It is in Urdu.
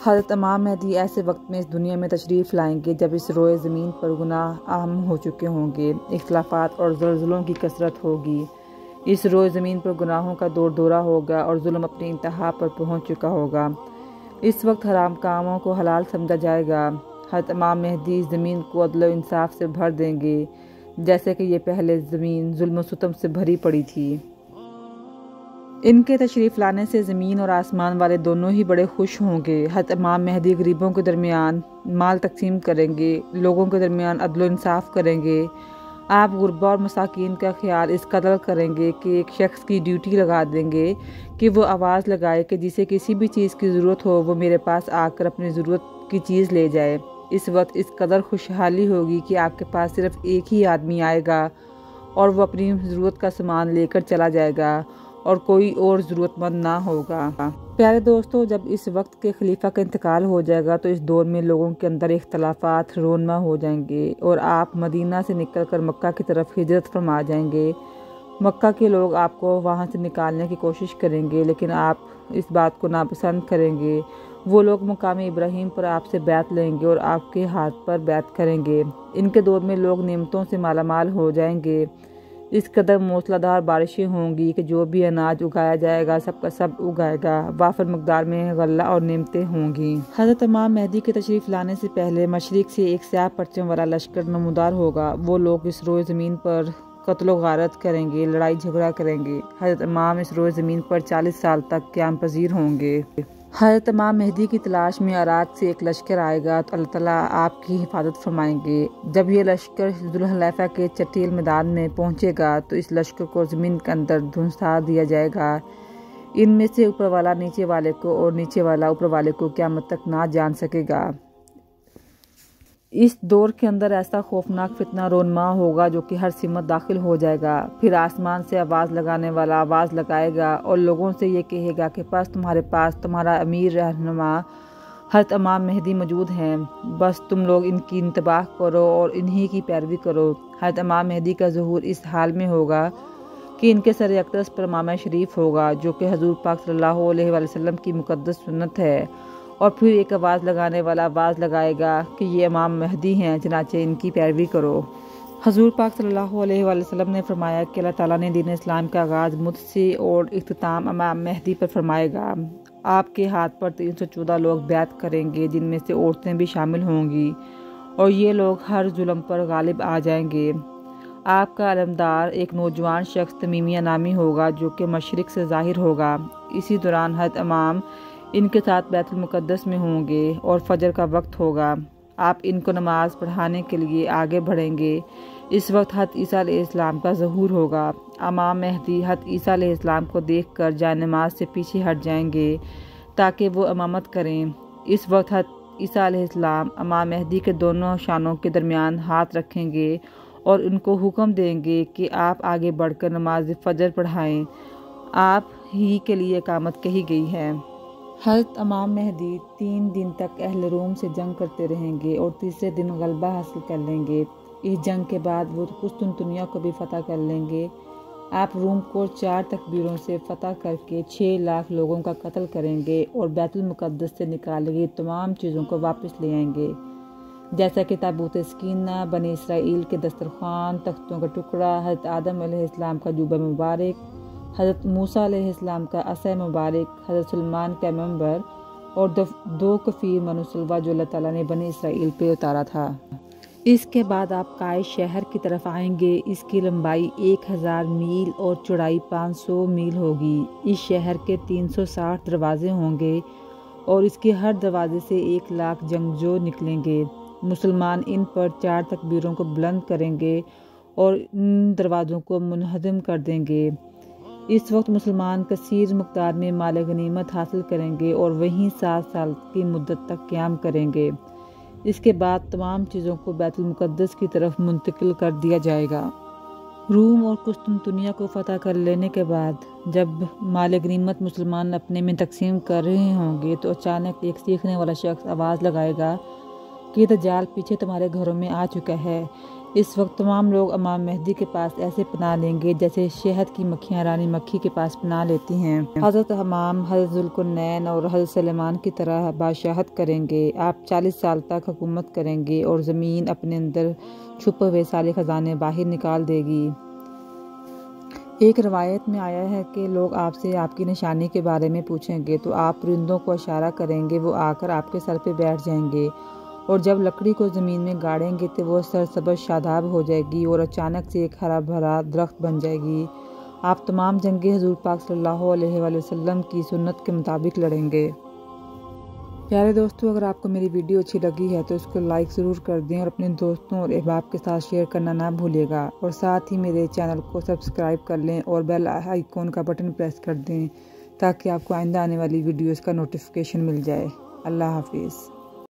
حضرت امام مہدی ایسے وقت میں اس دنیا میں تشریف لائیں گے جب اس روئے زمین پر گناہ عام ہو چکے ہوں گے، اختلافات اور زلزلوں کی کثرت ہوگی۔ اس روئے زمین پر گناہوں کا دور دورہ ہوگا اور ظلم اپنی انتہا پر پہنچ چکا ہوگا۔ اس وقت حرام کاموں کو حلال سمجھا جائے گا۔ حضرت امام مہدی اس زمین کو عدل و انصاف سے بھر دیں گے، جیسے کہ یہ پہلے زمین ظلم و ستم سے بھری پڑی تھی۔ ان کے تشریف لانے سے زمین اور آسمان والے دونوں ہی بڑے خوش ہوں گے۔ حضرت امام مہدی غریبوں کے درمیان مال تقسیم کریں گے، لوگوں کے درمیان عدل و انصاف کریں گے۔ آپ غربا اور مساکین کا خیال اس قدر کریں گے کہ ایک شخص کی ڈیوٹی لگا دیں گے کہ وہ آواز لگائے کہ جسے کسی بھی چیز کی ضرورت ہو وہ میرے پاس آ کر اپنی ضرورت کی چیز لے جائے۔ اس وقت اس قدر خوشحالی ہوگی کہ آپ کے پاس صرف ایک ہی آدمی آئے گا اور وہ اپنی ضرورت کا سامان لے کر چلا جائے گا اور کوئی اور ضرورت مند نہ ہوگا۔ پیارے دوستو، جب اس وقت کے خلیفہ کا انتقال ہو جائے گا تو اس دور میں لوگوں کے اندر اختلافات رونما ہو جائیں گے اور آپ مدینہ سے نکل کر مکہ کی طرف ہجرت فرما جائیں گے۔ مکہ کے لوگ آپ کو وہاں سے نکالنے کی کوشش کریں گے، لیکن آپ اس بات کو ناپسند کریں گے۔ وہ لوگ مقام ابراہیم پر آپ سے بیعت لیں گے اور آپ کے ہاتھ پر بیعت کریں گے۔ ان کے دور میں لوگ نعمتوں سے مالا مال ہو جائیں گے۔ اس قدر موسلا دھار بارشیں ہوں گی کہ جو بھی اناج اگایا جائے گا سب کا سب اگائے گا، وافر مقدار میں غلہ اور نعمتیں ہوں گی۔ حضرت امام مہدی کے تشریف لانے سے پہلے مشرق سے ایک سیاہ پرچم والا لشکر نمودار ہوگا۔ وہ لوگ اس روئے زمین پر قتل و غارت کریں گے، لڑائی جھگڑا کریں گے۔ حضرت امام اس روئے زمین پر 40 سال تک قیام پذیر ہوں گے۔ حضرت امام مہدی کی تلاش میں عراق سے ایک لشکر آئے گا تو اللہ تعالیٰ آپ کی حفاظت فرمائیں گے۔ جب یہ لشکر ذوالحلیفہ کے چٹیل میدان میں پہنچے گا تو اس لشکر کو زمین کے اندر دھنسا دیا جائے گا۔ ان میں سے اوپر والا نیچے والے کو اور نیچے والا اوپر والے کو قیامت تک نہ جان سکے گا۔ اس دور کے اندر ایسا خوفناک فتنہ رونما ہوگا جو کہ ہر سمت داخل ہو جائے گا۔ پھر آسمان سے آواز لگانے والا آواز لگائے گا اور لوگوں سے یہ کہے گا کہ تمہارے پاس تمہارا امیر رہنما حضرت امام مہدی موجود ہیں، بس تم لوگ ان کی انتباہ کرو اور انہی کی پیروی کرو۔ حضرت امام مہدی کا ظہور اس حال میں ہوگا کہ ان کے سر اقدس پر امامہ شریف ہوگا، جو کہ حضور پاک صلی اللہ علیہ وآلہ وسلم کی مقدس سنت ہے، اور پھر ایک آواز لگانے والا آواز لگائے گا کہ یہ امام مہدی ہیں، چنانچہ ان کی پیروی کرو۔ حضور پاک صلی اللہ علیہ وآلہ وسلم نے فرمایا کہ اللہ تعالیٰ نے دین اسلام کا آغاز مجھ سے اور اختتام امام مہدی پر فرمائے گا۔ آپ کے ہاتھ پر 314 لوگ بیعت کریں گے، جن میں سے عورتیں بھی شامل ہوں گی، اور یہ لوگ ہر ظلم پر غالب آ جائیں گے۔ آپ کا علمدار ایک نوجوان شخص تمیمیہ نامی ہوگا جو کہ مشرق سے ظاہر ہوگا۔ اسی دوران حضرت امام ان کے ساتھ بیت المقدس میں ہوں گے اور فجر کا وقت ہوگا۔ آپ ان کو نماز پڑھانے کے لیے آگے بڑھیں گے۔ اس وقت حضرت عیسیٰ علیہ السلام کا ظہور ہوگا۔ امام مہدی حضرت عیسیٰ علیہ السلام کو دیکھ کر جائے نماز سے پیچھے ہٹ جائیں گے تاکہ وہ امامت کریں۔ اس وقت حضرت عیسیٰ علیہ السلام امام مہدی کے دونوں شانوں کے درمیان ہاتھ رکھیں گے اور ان کو حکم دیں گے کہ آپ آگے بڑھ کر نماز فجر پڑھائیں، آپ ہی کے لیے اقامت کہی گئی ہے۔ حضرت امام مہدی 3 دن تک اہل روم سے جنگ کرتے رہیں گے اور تیسرے دن غلبہ حاصل کر لیں گے۔ اس جنگ کے بعد وہ قسطنطنیہ کو بھی فتح کر لیں گے۔ آپ روم کو 4 تکبیروں سے فتح کر کے 6 لاکھ لوگوں کا قتل کریں گے اور بیت المقدس سے نکالی گئی تمام چیزوں کو واپس لے آئیں گے، جیسا کہ تابوت سکینہ، بنی اسرائیل کے دسترخوان، تختوں کا ٹکڑا، حضرت آدم علیہ السلام کا جوبہ مبارک، حضرت موسیٰ علیہ السلام کا عصا مبارک، حضرت سلیمان کا منبر اور 2 کفیر منوسلوہ جو اللہ تعالیٰ نے بنی اسرائیل پہ اتارا تھا۔ اس کے بعد آپ قائد شہر کی طرف آئیں گے۔ اس کی لمبائی 1000 میل اور چوڑائی 500 میل ہوگی۔ اس شہر کے 360 دروازے ہوں گے اور اس کے ہر دروازے سے 1 لاکھ جنگجو نکلیں گے۔ مسلمان ان پر 4 تکبیروں کو بلند کریں گے اور ان دروازوں کو منہدم کر دیں گے۔ اس وقت مسلمان کثیر مقدار میں مال غنیمت حاصل کریں گے اور وہیں 7 سال کی مدت تک قیام کریں گے۔ اس کے بعد تمام چیزوں کو بیت المقدس کی طرف منتقل کر دیا جائے گا۔ روم اور قسطنطنیہ کو فتح کر لینے کے بعد جب مال غنیمت مسلمان اپنے میں تقسیم کر رہے ہوں گے تو اچانک ایک سیکھنے والا شخص آواز لگائے گا کہ دجال پیچھے تمہارے گھروں میں آ چکا ہے۔ اس وقت تمام لوگ امام مہدی کے پاس ایسے پناہ لیں گے جیسے شہد کی مکھیاں رانی مکھی کے پاس پناہ لیتی ہیں۔ حضرت حمام حضرت ذوالقرنین اور حضرت سلیمان کی طرح بادشاہت کریں گے۔ آپ 40 سال تک حکومت کریں گے اور زمین اپنے اندر چھپے ہوئے سارے خزانے باہر نکال دے گی۔ ایک روایت میں آیا ہے کہ لوگ آپ سے آپ کی نشانی کے بارے میں پوچھیں گے تو آپ پرندوں کو اشارہ کریں گے، وہ آ کر آپ کے سر پہ بیٹھ جائیں گے، اور جب لکڑی کو زمین میں گاڑیں گے تو وہ سرسبز شاداب ہو جائے گی اور اچانک سے ایک ہرا بھرا درخت بن جائے گی۔ آپ تمام جنگیں حضور پاک صلی اللہ علیہ وآلہ وسلم کی سنت کے مطابق لڑیں گے۔ پیارے دوستو، اگر آپ کو میری ویڈیو اچھی لگی ہے تو اس کو لائک ضرور کر دیں اور اپنے دوستوں اور احباب کے ساتھ شیئر کرنا نہ بھولیے گا، اور ساتھ ہی میرے چینل کو سبسکرائب کر لیں اور بیل آئیکن کا بٹن پریس کر دیں تاکہ آپ کو آئندہ آنے والی ویڈیوز کا نوٹیفیکیشن مل جائے۔ اللہ حافظ۔